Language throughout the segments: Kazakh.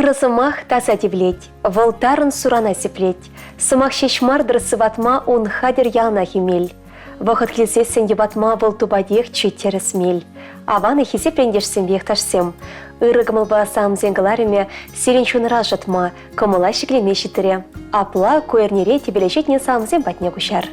Ыры сымах таса тевлеть, волтарын сурана сеплеть, сымах шешмардыр сыватма он хадер яна химель. Вахат хилсесен ебатма вол тубадех читтері смель. Аваны хисе прендешсен вехташсем. Ыры гымылба сам зенгалареме сирен чуныра жатма, кымыла шеклеме шитыре. Апла куэрнере тебелешетне самзем батне кушар.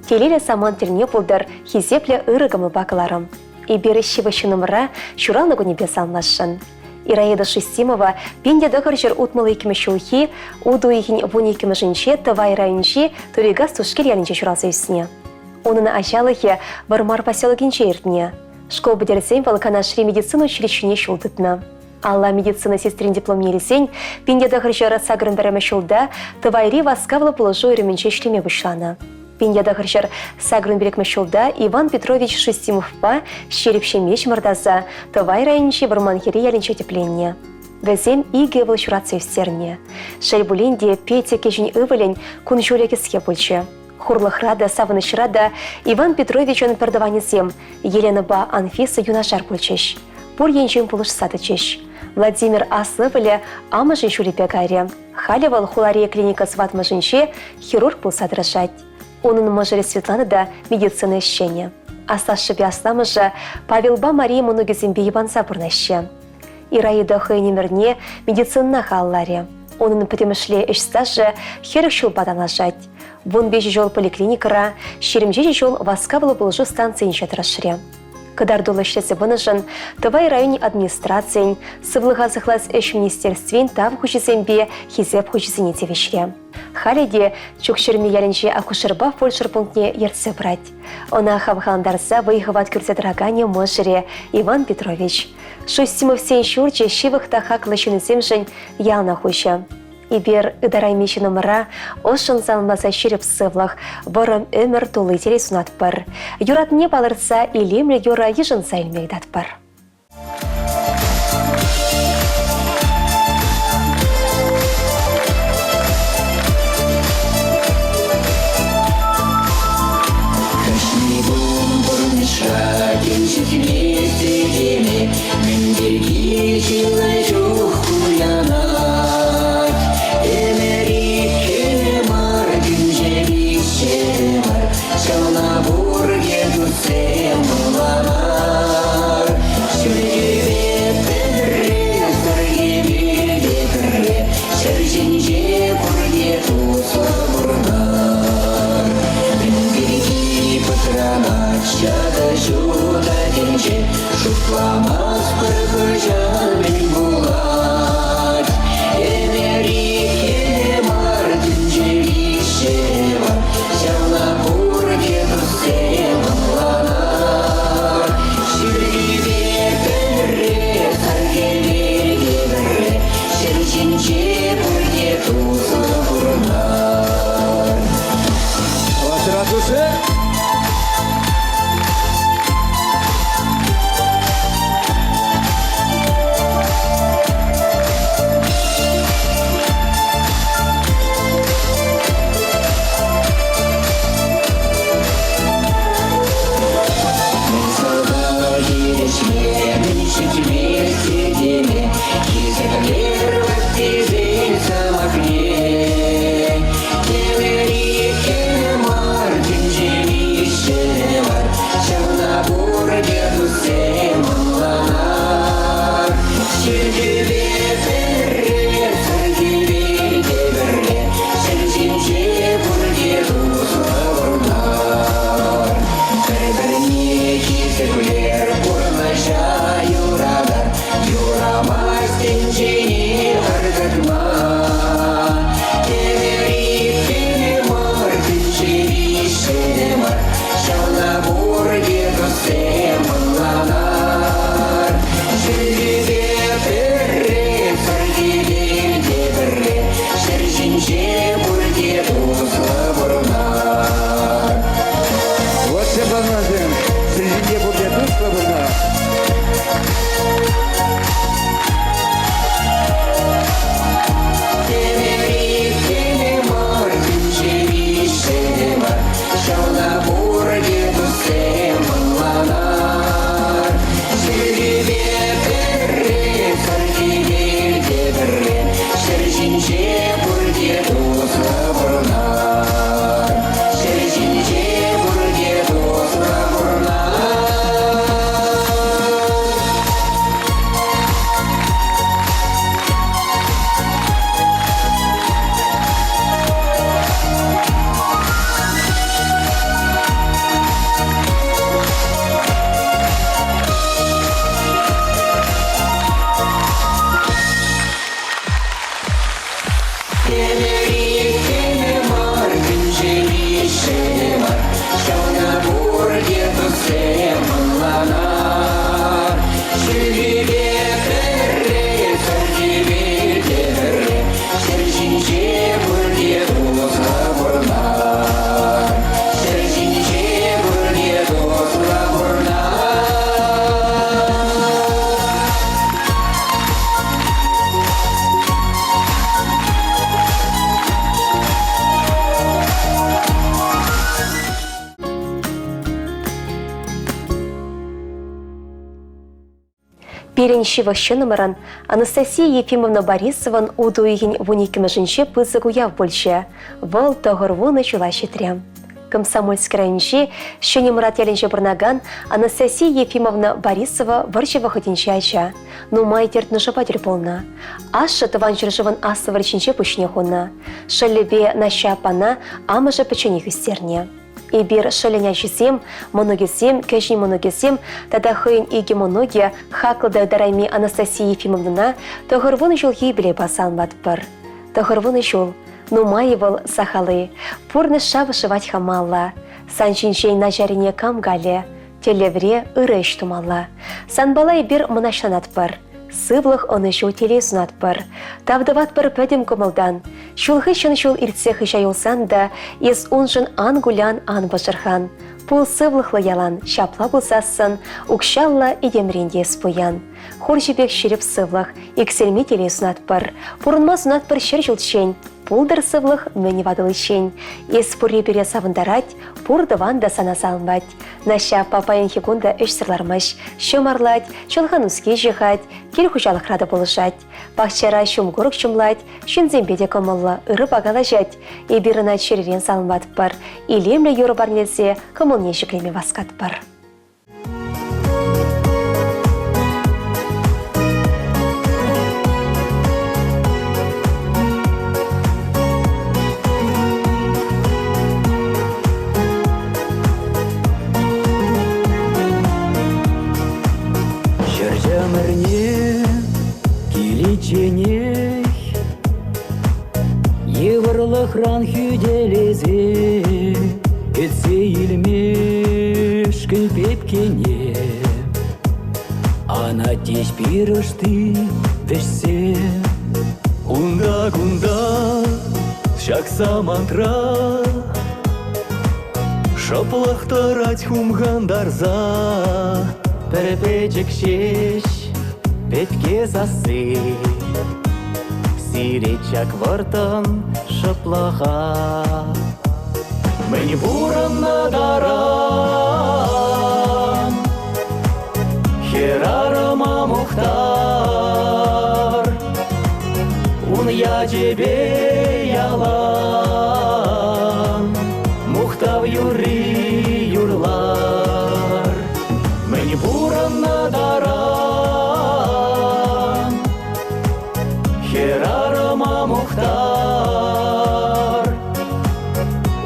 Телеле саман терне пулдар хизепле ыры гымылба кыларым. И берещевы шынымыра шуралнагу небес алмашын. Ираида Шестимова пинде дохарчер утмалы икиме шулхи, уду ихин вуни икиме жинче, тывай райончи, турига сушкер ялинче шуралса үсіне. Onun aşağılığı Бармар поселогинче иртне. Школ бедерсен валканашри медицину училищене шулдытна. Алла медицина сестрин дипломнересен, пинде дохарчера сагрын береме шулда, тывайри васкавла положу иременче шлеме вышлана. Пинде дохарчер сагрын берекме шулда Иван Петрович Шестимовпа щерепше меч мордаза, тывай районче барманхери ялинче тепленне. Везем иге выл шуратсы встерне. Шельбулинде Петя кежень ывылень кун жулеке схепульче. Хурлахрада, Саванышрада, Иван Петрович он пердаванезем, Елена ба Анфиса юнашар пульчеш. Пур енчен пулыш садычеш. Владимир Аслывыле амажын шулепе гайре. Халевал хулария клиника сватмажынче хирург пул садрашать. Onun мажыре Светлана да медицина ищене. Асашыбе асламыжа Павелба Мария Мунугезембе Иванса пурнаще. Ираида хойнемерне медицина халларе. Onun пытемышле эш стажы херек шулпадан лажать. Вон бежі жол поликлиникара, шеремжежі жол васкавылы бұлжу станциян шатырашыре. Кадар долы ішлесі бұнышын, тывай районе администрациян, сывлыға зықлас эш министерствен тав хучизембе хизеп хучизене тевешре. Халеде чукшерме ялінже акушерба фольшер пунктне ерце брать. Она хавхаландарса выйхыват кюрзедрагане можере Иван Петрович. Шустимов сен шурче шивых тахак лачунызем жын ялна хуща. Ибер ыдарай мечі номера ошын залмаса шереп сывлах, варым өмір толы телесунат бар. Юрат не балырса, илемле юра ежын сайлмегдат бар. Берре Перенщивых щеномаран Анастасия Ефимовна Борисован удуигин вуникимежинче пызы гуяв больше. Вол тогорвуны чулащи трям. Комсомольский районче щенемрат яленче бурнаган Анастасия Ефимовна Борисова варчева хотинче ача. Ну майтер нажапатер полна. Аша тыван жыржыван асы варчинче пушне хунна. Шалебе наща пана амыжа печених истерне. И бир шаленя чисем, моногисем, кешни моногисем, тада хыйн иги моногия, хаклада дарайми Анастасия Ефимовна, тогорвуны жол ебеле басан ватпыр. Тогорвуны жол, ну майывал сахалы, пурны шавышывать хамалла, санчинчей на жарине камгале, телевре ырыш тумалла. Санбалай бир монашланатпыр. Сывлых оны жол телесунатпыр. Тавдаватпыр пөдім көмілдан. Шулғы шын шул иртсе хыша юлсан да, ес унжын ан гулян ан башырхан. Пул сывлықлы ялан, шапла бұлсасын, укшалла идемренде спуян. Хор жібек шеріп сывлық, иксельме телесунатпыр. Пурынма сунатпыр шер жылчен. Пулдыр сывлық мәне вадылы шен. Ес пурре бере савындарать, пурдыван да сана салынбать. Наша папайын хигунда үш сырлармыш. Шымарлать, чолған уске жихать, кел хужалық рады болышать. Бақчара шум горық шумлать, шынзембеде көмылы ұры бағалажать. Ебіріна черерен салынбатпыр. Илемлі юры бар нелсе, көмілне жүклеме васкатпыр. Еврлыхран хюделезе, кетсе илмеш кылпепкене. Ана теш пирышты вешсе. Кунда, шакса мантра, шаплахтарать хумгандарза. Перепечек шеш, петке засы. Сиречак вартан шаплаха. Мені буран надаран, херарама мухтар. Ун я тебе ялан, мухтав юри юрлар. Мені буран надаран, херарама мухтар.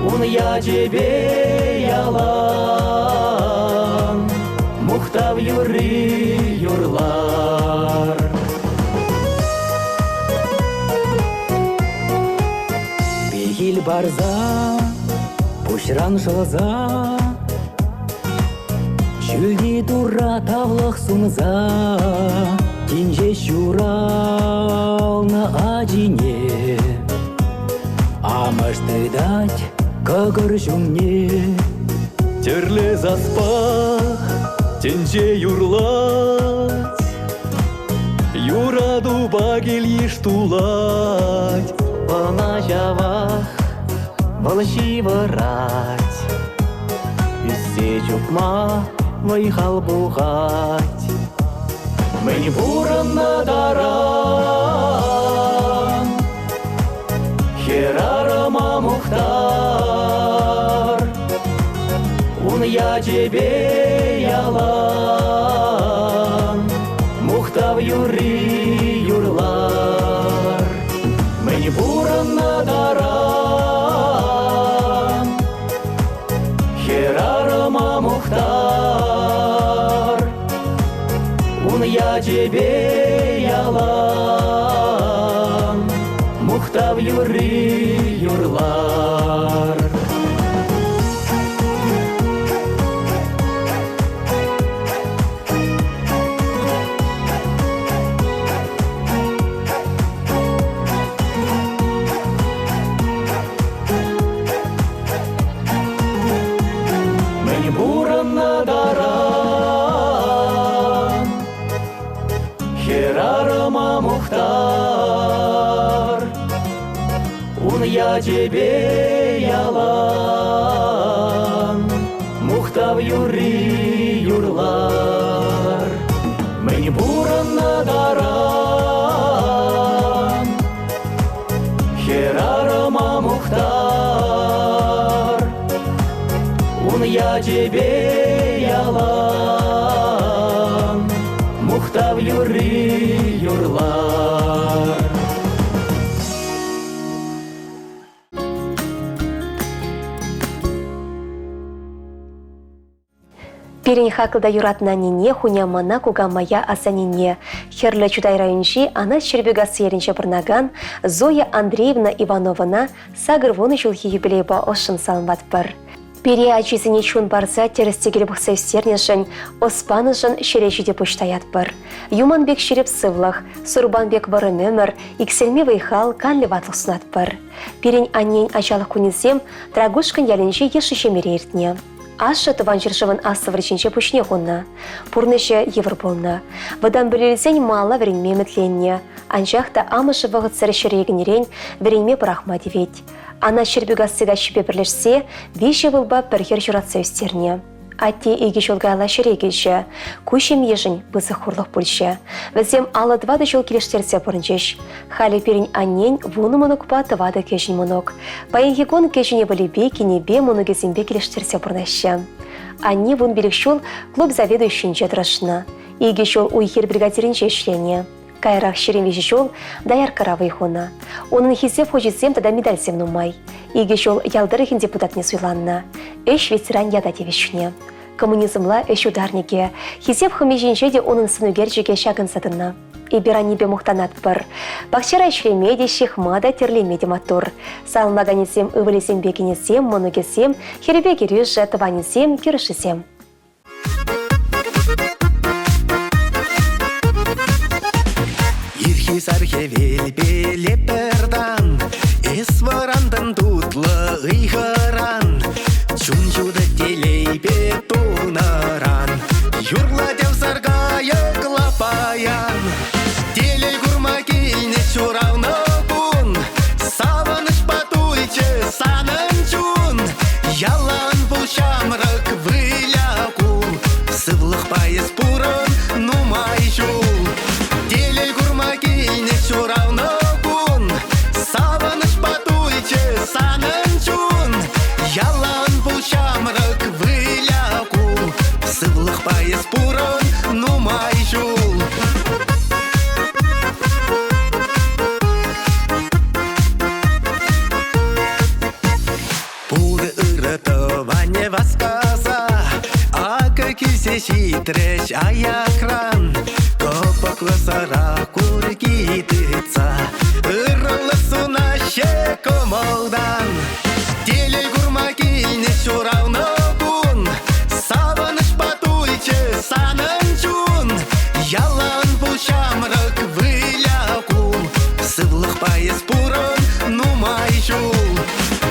Ун я тебе ялан, мухтав юри юрлар. Бегил барза, пушран шылза, чүлги тура тавлық сумза. Тинже щурал на адине, амашты дать, как мне. Терле заспах, тинже юрлать, юраду багель ештулать. Пана жавах, волши варать, үссе чукма, вайхал бухать. Мені буран надаран, херарама мухтар. Ун я тебе ялан, мухтав юри юрлар. Мені буран надаран, херарама мухтар. Я тебе ялан, мухтав юри юрлар. Мені буран надаран, херарама мухтар. Ун я тебе ялан, мухтав юри юрлар. Мені буран тебе ялан, мухтав юри юрлар. Пирень хакылда юратна нине, хуня мана куга мая асанине. Херлі чудай районжи, ана чербега сыерінче бірнаган Зоя Андреевна Ивановна сагыр вуны жылхи юбилейба ошын салынбат бір. Пере ачизіне чун барса терістегілі бұқса үстернешін, оспанышын шерешіде пұштаят бір. Юманбек шереп сывлық, Сурбанбек бары нөмір, икселме вайхал канлі ватлық сунат бір. Перень аннен ачалық күнізем, трагушкан ялінжи ешіше мереертіне. Ашы тыван жыршывын асывырчинче пушне хунна. Пурныше евр болна. Вадан білелзен мала веренме метленне. Анжақта амышы вағыт сәрі шерегінерен веренме бірахма девет. Ана шербегасыға шіпе бірлешсе, веші вылба біргер жүратса өстерне. Атте еге жолгайла шерегеші. Кушем ежін бызы хурлық бөлші. Візем алы двады жол келештерсе бұрынчеш. Халі перін аннен вуны мұнықпа тывады кешін мұнық. Пайынгегон кешіне валебе кенебе мұнығезімбе келештерсе бұрнашы. Анне вун белік жол клуб заведующин жедрашына. Еге жол уйхер бригадирин жешлене. Кайрақ шерен вежі жол даяр каравы хуна. Оның хизеп хожизем тада медаль земнумай. Еге жол ялдырыхин депутатне суйланна. Эш ветеран яда девешіне. Коммунизмла эш ударнике. Хизеп хымеженже де оның сынугерчеге шагын садына. Иберанибе мухтанат бір. Бақчара шлемеде шехмада терлемеде матур. Салмаганезем ывылезем бекенезем, монугезем, херебе керюжа таванезем, керышезем. Ирхизархе велбеле пердан, эс варандын тутлы ыйхыран, чунчуды телейбе тунаран, юрла дев саргая клапаян, телей гурма кейне чуравны бун, саваныш патуйче санын чун, ялан бұл шамрак выляку, сывлық пайыз пурын нумай жул. Телей гурма кейне чуравны бун, саваныш патуйче санын чун, ялан бұл шамрак выляку, сывлық пайыз пурын нумай жул. Пуры ырытыване васказа, ака кисе шитреш аякран, копаклы сара кургитыца, ырылы суна ше комолдан. Телей гурма кейне чуравны бун, саваныш патуйче санын чун, ялан бұл шамрак выляку, сывлық пайыз пурын нумай жул.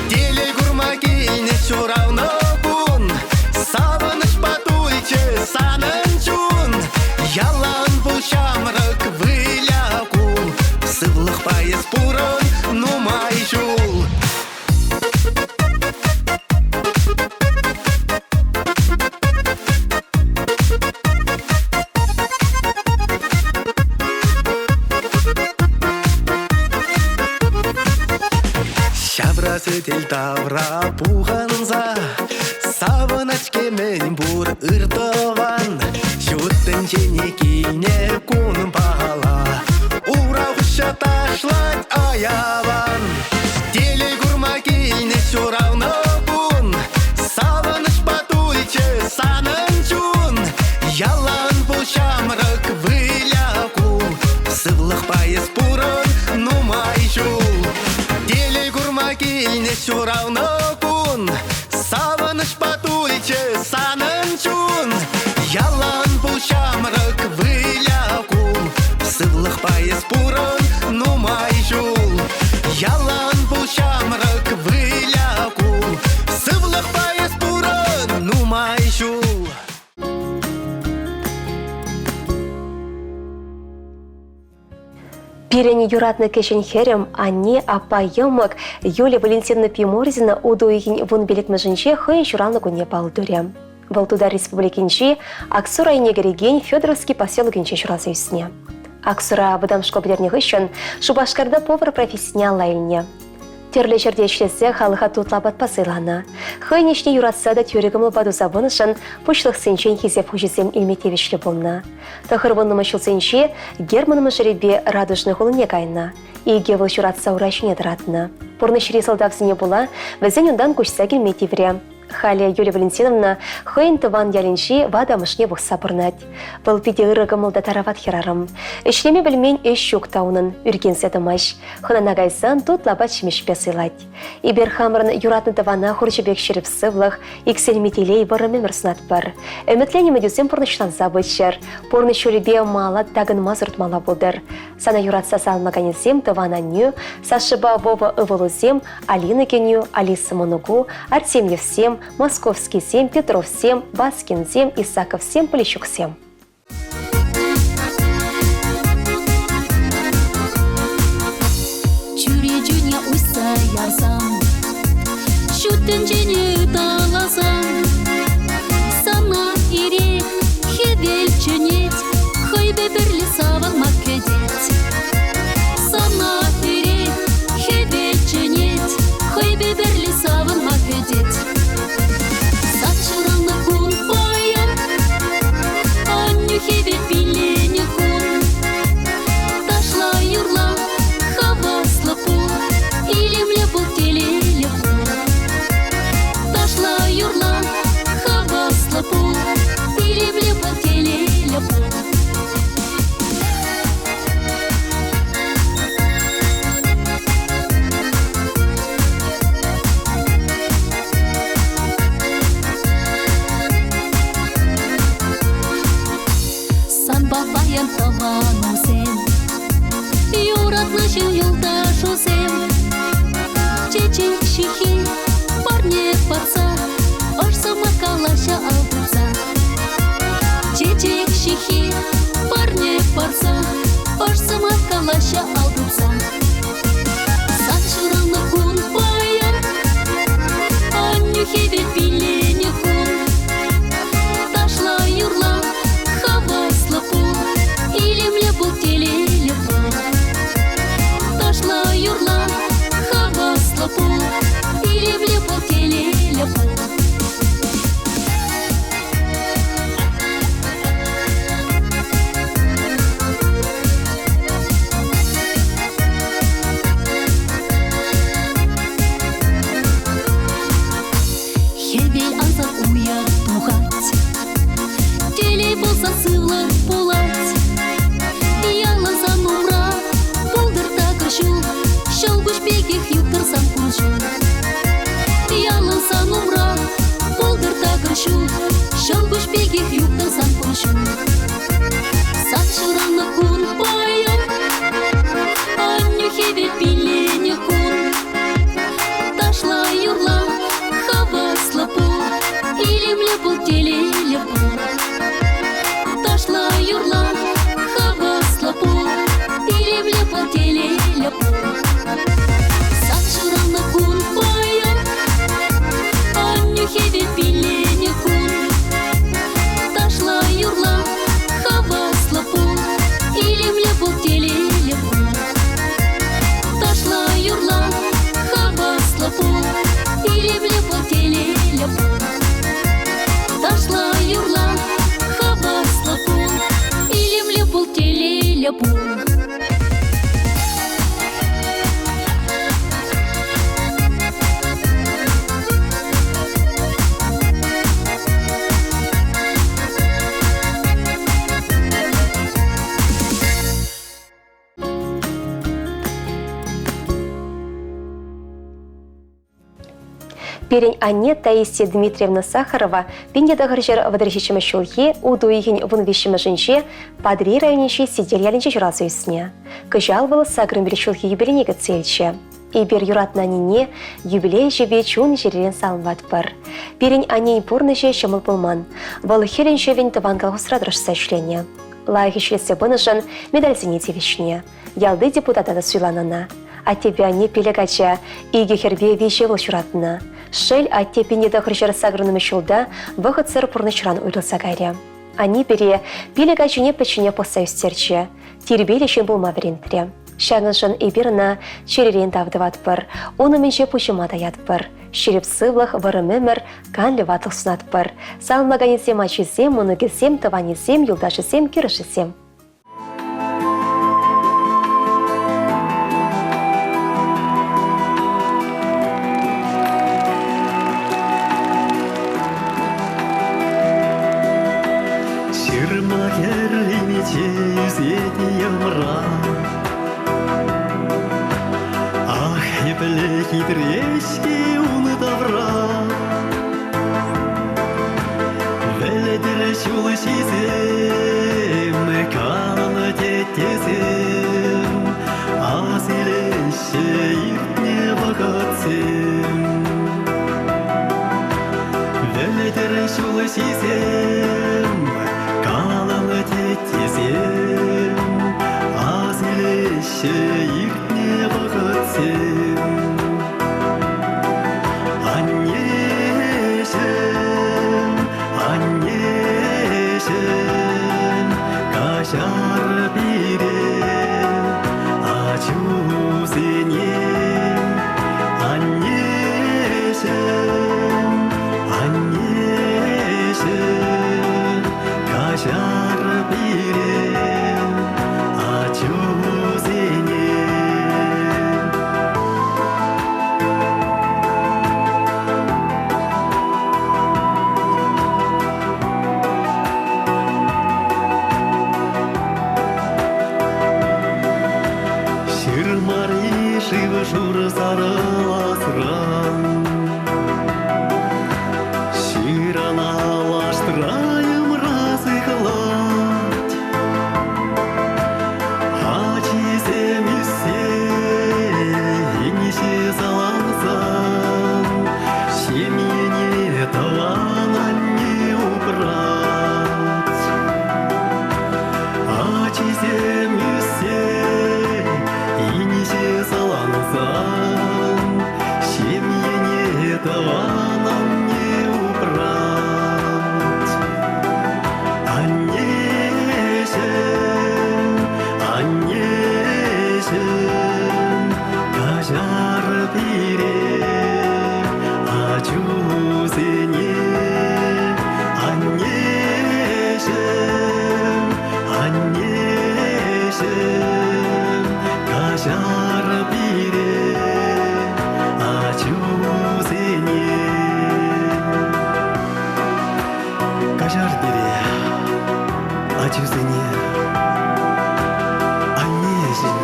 Телей гурма кейне чуравны бун, саваныш патуйче санын чун, ялан бұл шамрак выляку, сывлық пайыз пурын нумай жул. Шабрасы тел тавра пуғанза, савыначке мен бұр ыртыван, шуттын жене кейне күнім пағала, урағыша ташлать аяван. Телей гурма кейне чуравны бун, савыныш патуйче санын чун, ялан бұл шамрак выляку, сывлық пайыз пурын нумай жул. Телей гурма кейне чуравны бун, савыныш патуйче санын чун, ялан бұл шамрак выляку, сывлық пайыз пурын нумай жул. Ялан бұл шамрак выляку, сывлық пайыз пурын нумай жул. Пирени юратны кешен херем, анне апа йымык Юлия Валентиновна Пиморзина удуйгин вун билетмежинче хыйын журалны күнне балдуря. Валтуда республикинчи Аксура инегереген Федоровский поселогинче журалсы үсіне. Аксура бұдам шкоплерне ғышын Шубашкарда повар профессионал лайылне. Терлі жерде ішлесе халыға тутлабат пасылана. Хойнешне юратса да тюрегімі бадуза бұнышын пұшлық сенчен хизеп хужесем илметевішлі болна. Тахырбыннымы шылсенче Германымы жеребе радужны ғылыне кайна. Иге бұл юратса урашыне дыратына. Пұрны шире салдавсыне була, візен ондан көшса келметевіре. Халя Юлия Валентиновна хойн тыван ялинши вадамышне бұқса бұрнат. Бұл пиде ырығымылда тарават херарым. Ішлеме білмен өш шук таунын, үрген сәдімаш. Хынана гайсан тут лабат шимешпе сыйлать. Ибер хамырын юратны тывана хурчебек шеріп сывлық, икселметелей барымен мұрсынат бар. Өмітленемі дюсен пұрнышлан забытшыр. Пұрны шөлебе мала тагын мазырт мала болдыр. Сана юратса салмаганезем тывана ню, Сашыба Вова Ыволузем, Алина Кеню, Алиса Монугу, Артемьев всем, Московский 7, Петров 7, Баскин 7, Исаков 7, Полищук 7. Чурежуня уйса ярсам, шутенжене таласам, сана ире хевел ченет, хойбе берли савал македет. Сана ире хевел ченет, хойбе берли савал македет. Хеве пилене кун, ташла юрла, хавасла пул, или мне был телеле пул. Ташла юрла, хавасла пул, или мне был телеле пул. Бабаян тавану сен, юратнашын юлдашу сен. Чечек шихи, парне парса, ошсама калаша алдырса. Чечек шихи, парне парса, ошсама калаша алдырса. Саншыраны кун баян, анню хеве пилене кун. Ташла юрла, хавасла пул, или мне был телеле пул. Ташла юрла, хавасла пул, или мне был телеле пул. Хевель азат уят тугать, телей болса сывлы булать. Ялазан умра, булдырта кыршу, шылбыш бегих юктырсан куншу. Ялазан умра, булдырта кыршу, шылбыш бегих юктырсан куншу. Саншыраны кун баян, анню хевель пилене кун. Ташла юрла, хавасла пул, или мне был телеле пул. Ташла юрла, хавасла пул, или мне был телеле пул. Саншыраны кун баян, анню хевель пилене кун. Ташла юрла, хавасла пул, или мне был телеле пул. Ташла юрла, хавасла пул, или мне был телеле пул. Ташла юрла, хавасла пул, или мне был телеле пул. Перень Анне Таисия Дмитриевна Сахарова пенде дағыржыр вадрышечімі шулхе, удуйген вынвешімі жынше, падри районенші сидел ялінче жұрасы үсіне. Күжал было сагрын бір шулхе юбилейнегі цельче. Ибер юратна нине юбилей жебе чун жеререн салынват бар. Перень Анне пурны же шымыл пылман. Вал херен жевен тывангал хусрадырышса шлене. Лайық ішлесе бұнышын медаль зенете вешне. Ялды депутатады суйланына. А тебе не пелегача, иге хербе вещи был шуратына. Шель от тебе не дохрыжар сагрынымы шулда, выход сыр пурнычран уйлыса гайре. Они пере пелегачу не почине посаю стерче. Тербелищен был мавринтре. Шаңышын ибирна черерен тавдыват бір, оны менше пушымада ят бір. Шереп сывлах вырымемер канлі ватлық сунат бір. Салмаганесем ачысем, оны кесем, таванесем, юлдашысем, кирышысем. Хитречки унытавра Веледер шулышизем Каны тетесем Асилеше иртне вақытсем Веледер шулышизем Каны тетесем Асилеше иртне вақытсем Кашар бире ачусене аннешен кашар бире ачусене Шур сарыласыран Ширана лаштырайым разыхлать Ачисем үссе Енише залансан Семьене таванан не убрать Ачисем үссе Енише залансан Семьене таванан не убрать Аннешен Кажар бире ачусене Аннешен Кажар бире ачусене Кажар бире ачусене Аннешен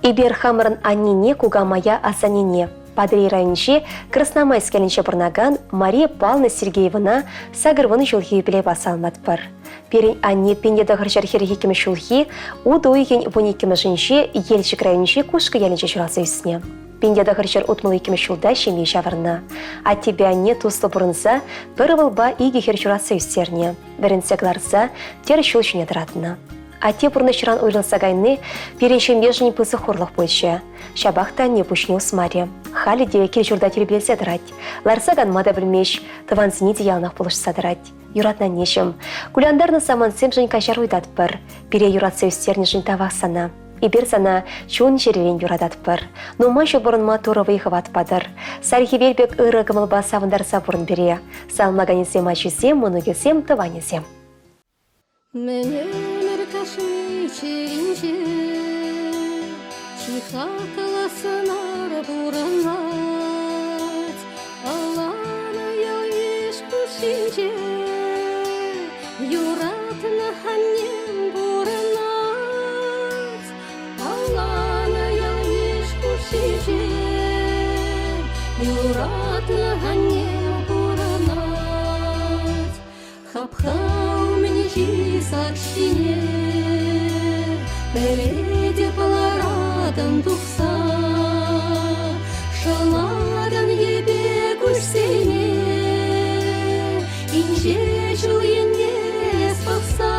Ибер хамырын аннине кугамая асанине. Падри районче Красномайск келінче бұрнаган Мария Павловна Сергеевна сагырвыны жылхи біле басалмат бар. Перен анне пенеда ғыржар херхекемі жылхи, уды ойген вуникемі жынче елшік районче кушқы елінче жұрасы үсіне. Пенеда ғыржар ұтмылы екемі жылда шеме жавырна. А тебе анне туслы бұрынса, бір вылба иге хер жұрасы үстеріне. Бірінсе гларса, тер жыл жіне дыратына. Ате бұрнышыран ойлылса гайны, перенше межіне пысы хорлық бойшы. Шабақта не пушне усмаре. Халі де кел жұрда тербелсе дырать. Ларса ганмада білмеш, тыванзіне де ялнақ болышса дырать. Юратна нешім. Куляндарны самансем жын кашар уйдат бір. Пере юратса үстерне жын тавақ сана. Ибер сана чуын жерелен юрадат бір. Нумашы бұрын матуры выйхыват падыр. Сархи велбек ыры гымылба савындарса бұрын бере. Салмаганесем ачысем, мұнығесем, тыванесем. Кашмичинче чиха каласынар буранат Алана яиш кушинче юратна ханнем буранат Алана яиш кушинче юратна ханнем буранат Хапхал мне сообщение, Переде поларадам тухса, Шаладан ебе кушсене, Инже жуйне спаса,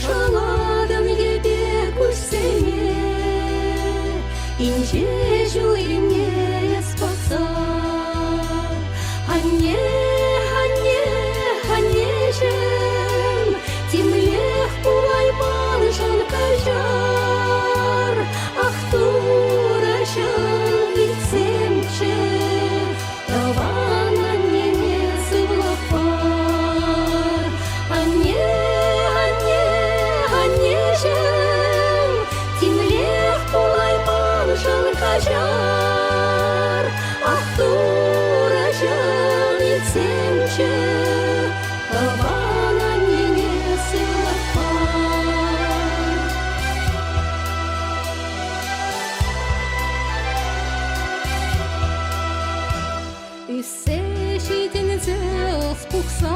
Шаладан ебе кушсене, Инже жуйне спаса. Ханнежем, Тимлех пулайман жан кажар, Ах, турашан вицемче, Тавана не сывлапар. Ханнежем, Тимлех пулайман жан кажар, Ах, турашан вицемче, Тавана не сылапар. Үссе шитен зел спукса,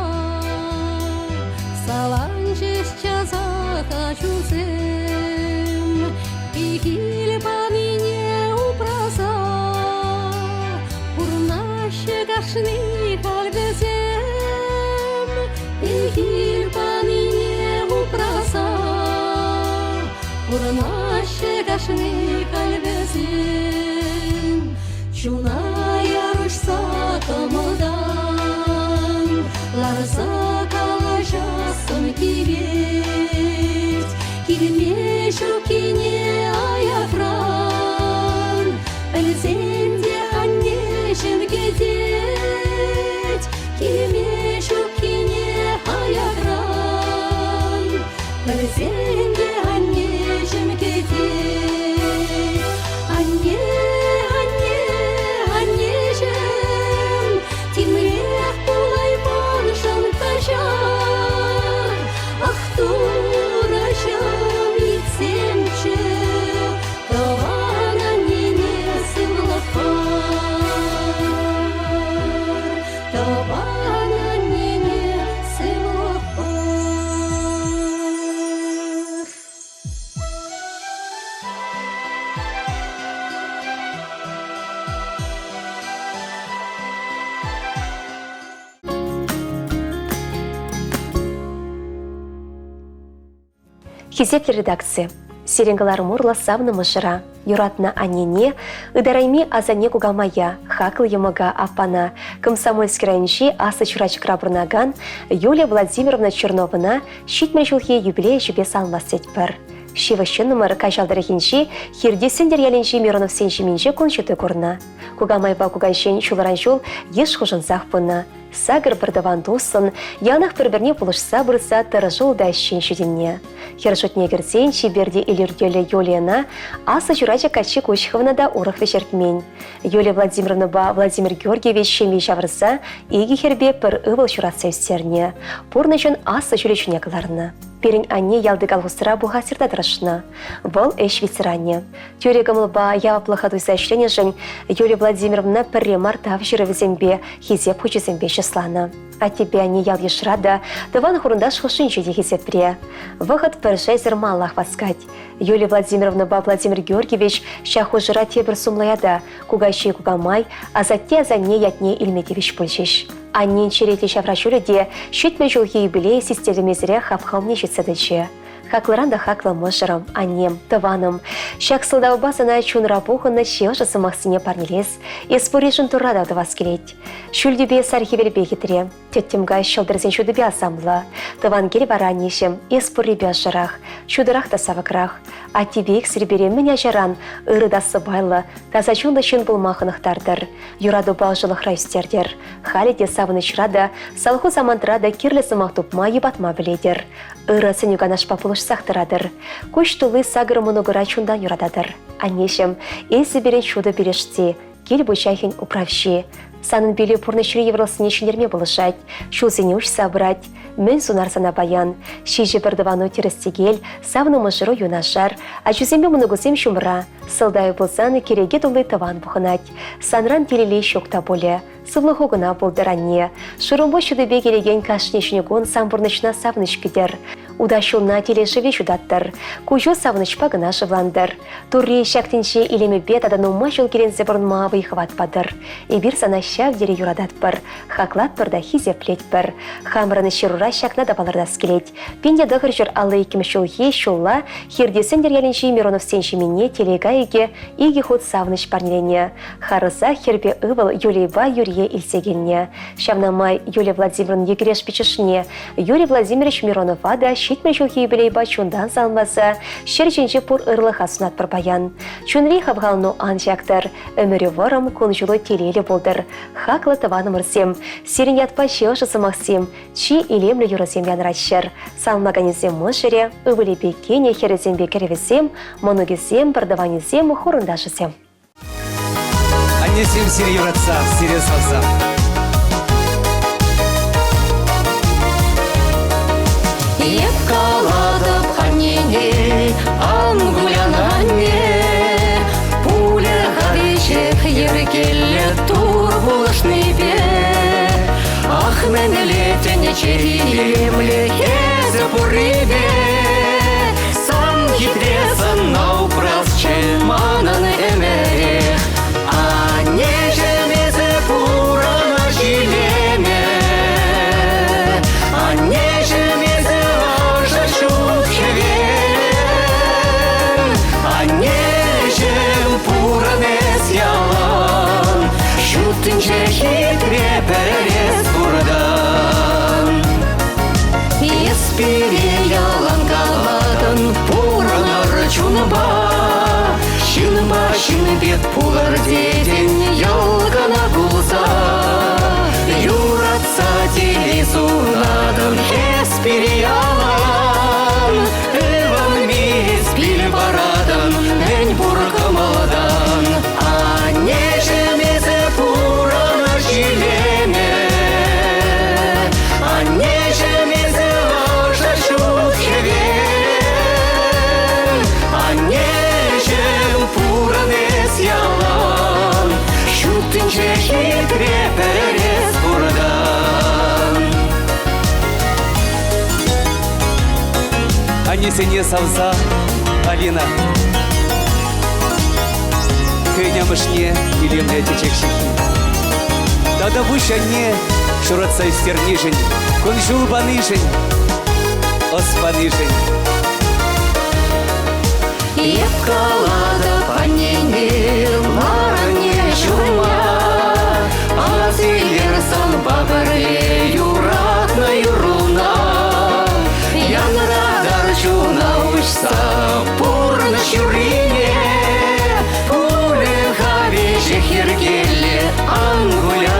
Саланжеш чаза качузем, Игиль панине упраза, Урнаще гашни кальбезем, Игиль панине упраза, Урнаще гашни кальбезем. Чуная рушса камодан, Ларса калажасын киветь, Килме шукине аякран, Эльзенде ханнежен кедеть, Килме шукине аякран, Эльзенде ханнежен кедеть. Ханнежем, Тимлех пулайман жан кажар, Ах, турашан вицемче, Тавана не сывлапар. Тавана не сывлапар. Хизеплі редакция. Серенгалар мурла савны мышыра. Юратна анене, ыдарайми азане кугамая, хакл ямага апана, комсомольский райончи асы чурач крабурнаган, Юлия Владимировна Черновна, щитмер жылхе юбилей жібе салмас сетпір. Шивышын номер кажалдырыхинчи, хирдесендер яленчи Миронов сенчи минче кончеты курна. Кугамайба кугайшен чуларан жул еш хужынзах пына. Сагыр бірдаван досын, янах бір-бірне бұлышса бұрса тұрыжыл да шен шүденне. Хершутне кірсен шиберде илерделі Юлияна, асы журача качы көшіховна да орық вешеркмен. Юлия Владимировна ба Владимир Георгиевич шеме жавырса, еге хербе бір ывыл журатса үстерне. Порны жын асы жүречіне кыларны. Перін анне ялды галғыстыра бұғасырда дырышына. Бұл әш ветеране. Тюрегіміл ба яваплыға дуйса ішлене жын, Юлия Владимировна пірре мартав жүрівізенбе, хизеп хүчізенбе жысланы. А тебе не ял ешрада, тыван хурында шылшынчыде хизепре. Выход піршай зірмаллах васкать. Юлия Владимировна ба Владимир Георгиевич шаху жыра тебір сумлаяда, кугайши кугамай, а затте азанне ятне илметевич пульчиш. Аннен черетлі шаврачулі де шүтмі жылғы юбилей системезіре хапхалне жетсәдіче. Хаклыран да хаклы мышырым, аннем, тываным. Шак сылдау басына чунра пухынны шеғжысы мақсыне парнелес, еспорежін тұррада дывас келет. Шүлдебе сархивербе кетіре, теттімға шылдырзен шүдібе асамлы. Тыван кел бараннешім, еспоребе жырақ, шүдірақ да савықрақ. А тебе сірбере міне жаран, ырыдасы байлы, таза чунды шын бұлмақынықтардыр. Юраду балжылық райстердер. Халиде савыны шырада, салху замантырада керлі сымақтупма ебатма біледер. Ыры сынюганаш папылыш сақтырадыр. Көш тулы сагыр мұнығыра чундан юрададыр. Анешім, есі берен шуды береште, кел бұчайхен управши. Санын билі пұрнышыры евросыне шынерме болышать, шулсене уш сабрать, мен сунарсана баян, шижі бірдівану терестегел, савны мұжыру юнашар, а жүзембе мұнығызем шумра, сылдайы болсаны кереге долы таван бұхынать, санран келелей шокта боле, сывлығығына болдыранне, шырымбо шудыбе келеген кашнешінегон самбурнышына савныш кедер, удашылна телешеве шудаттыр, кужо савнышпа гына шывландыр, турри шактинше илеме бет адану жыл керензе бұрынма выйхыват падыр, и бир сана шав дере юрадат бір, хаклат бір да хизеплет бір, хамраны шырура шакна да балырда скелет, пенде дығыр жүр алы екім шулхе шулла, хердесін дергаленші Миронов сеншіменне телега еге иге худ савныш парнелене, харыза хербе ывыл Юлейба Юрие Ильсегенне, шавнамай Юлия Владимировна егереш печешне, Юрий Владимирович Миронов ада шитме шулхе Юбилейба чундан салмаса, шерченче пур ырлыха сунат бір баян. Чунри хабгалну анжактыр, өмірі варым конжулы телелі болдыр, хаклы таваным ырсем, сирен ятпа шеушы сымақсем, чи илемлі юрасем янращыр, салмаганезем мұшыре, ывылепе кене херезембе керевесем, монугезем, бардаванезем, хорындашысем. Аннесем сире юратса, сире салса. Епкаладып ханнене, ангулянанне, пуля хадишек еркелле тур булышны бе, ах менелетене черемле хезе пурибе, сам хитресан наупрас чеманан эмерех, а нежемезе пурана жилеме, а нежемезе ажа шутхевен, а нежем пуранес ялан, шутынче хитре перес пурдан. Еспире ялан каладан пуранар чунба, шынба шынбет пулар деден ялгана булса, юратса телесунадан еспире ялан, эван мес пил барадан, мен буркамаладан, а нежемезе пурана жилеме, а нежемезе ажа шутхевен, а нежем пуранес ялан, шутынче хитре перес пурдан. Аннесене салса, Алина. Кынямышне илемле течекшихи. Тада вышанне шуратса истернишень, конжул банышень, оспанышень. Епкалада панене, маране шума, азилерсан багаре юратна юруна, янрадар чуна ушса пурна шурине, пуле хавише хергеле ангуляне.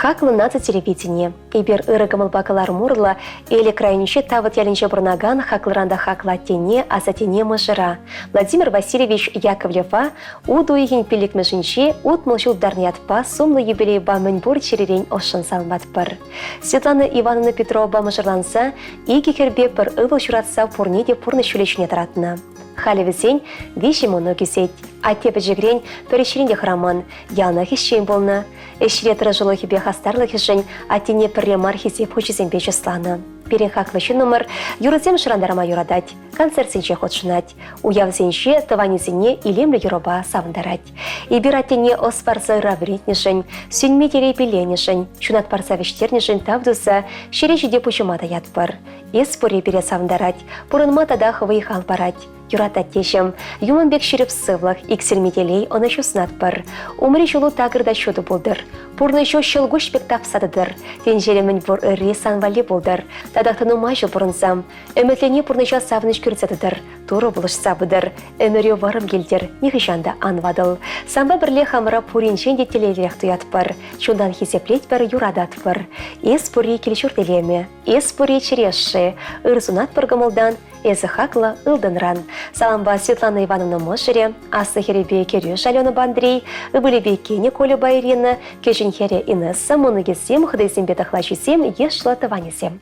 Хаклы нация телевидение. Ибер ырыгымыл бакалар мурла, или крайнюще тавыт ялинче бурнаган хаклыранда хакла тене, а за тене мыжыра. Владимир Васильевич Яковлева уду ихин пилик мыжинче, утмыл жулдарниятпа сумлы юбилей ба мэнбур черерень ошын салматпыр. Светлана Ивановна Петрова мыжырланса, иги кербе пыр ывыл журатса пурниде пурны шулешіне таратына. Халевесень вещи моногисеть, а тепе жегрень перещеренде храман, ялна хищен болна. Эшре тражылы хибе хастарлы хищень, а тене пырремар хисеп хочесен бечеслана. Перен хаклышы номер, юрызем шырандарама юрадать, концерт сенче хотшынать, уяв сенче таванизине илемлі юроба савындарать. Ибиратене оспарса равритнешень, сюнметерей пеленешень, чунат парса вештернешень тавдуса, шеречеде пучумата ятпыр. Еспоре бере савындарать, пурынма тадах выехал барать. Юратать тешем, юманбек шереп сывлах, иксерметелей он еще снатпыр. Умри чулу тагырда чуду болдыр. Пурны еще щелгуш пектап садыдыр. Тен жеремен бур ырри санвали болдыр. Тадақтыну майжыл бұрынсам. Өметлене пурныша савыныш күрцедідір. Туры бұлыш сабыдыр. Өмірі варым келдер. Нехишанда анвадыл. Самба бірле хамыра пуринчен детелейлерек туятпыр. Чундан хисеплет бір юрадатпыр. Ес пури келчур телеме. Ес пури черешші. Ырзунат пыргымылдан. Эзі хакла ылдынран. Саламба Светлана Ивановна Мошере, Асы Херебе Керюш Алена Бандрей,Ыбылебе Кене Коля Байрина, Кешін Хере Инесса, Моногесем, Хадайсем Бетахлачисем, Ешла Таванисем.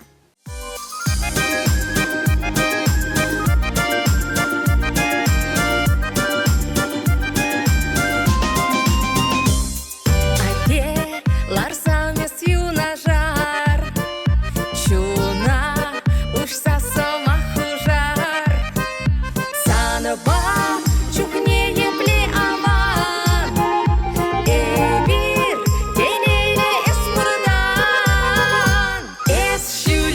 Shoot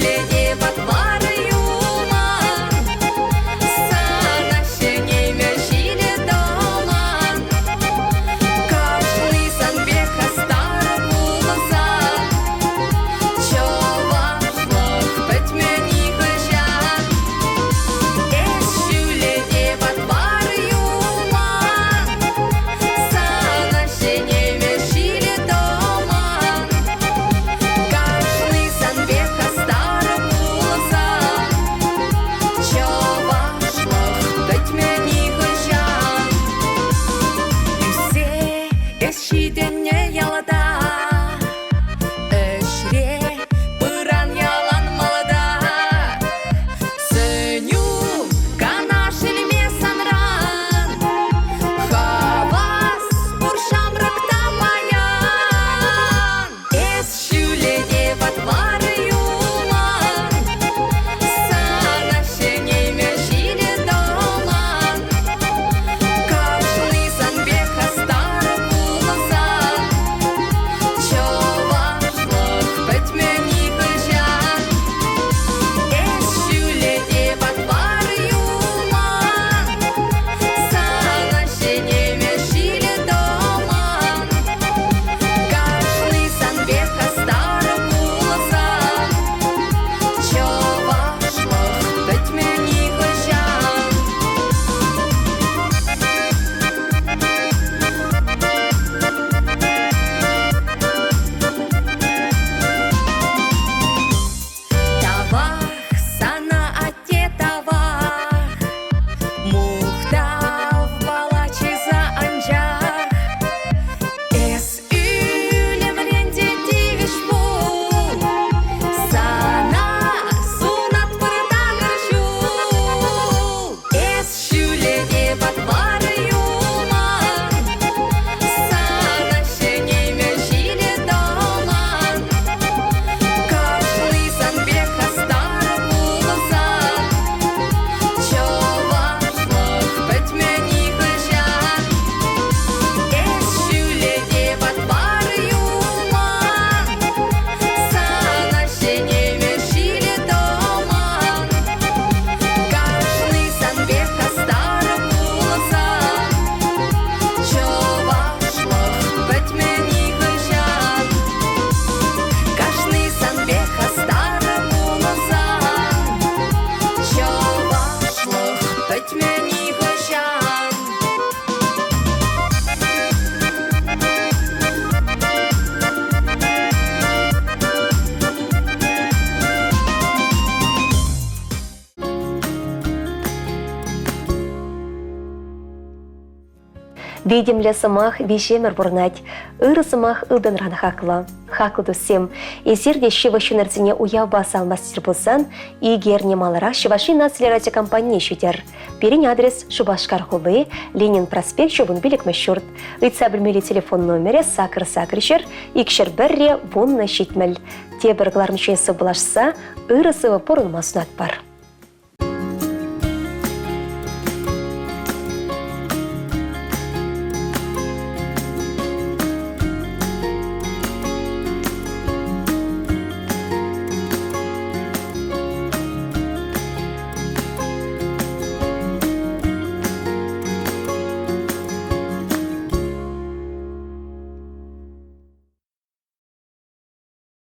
Видимле самах вижемер бурнать, ыры самах ылдынран хақлы. Хақлы досем, эзерде шива шынырзіне уяв басал мастер болсан, игерне малырақ Шиваши насле радиокомпания шүдер. Перен адрес Шубашкар хулы, Ленин проспект Шубын билік мәшүрт. Үйтса білмелі телефон номері сакыр-сакыршыр, икшір бірре вонны шетміл. Те бірғылар мүшесі бұлашса, ырысывы порынмасынат бар.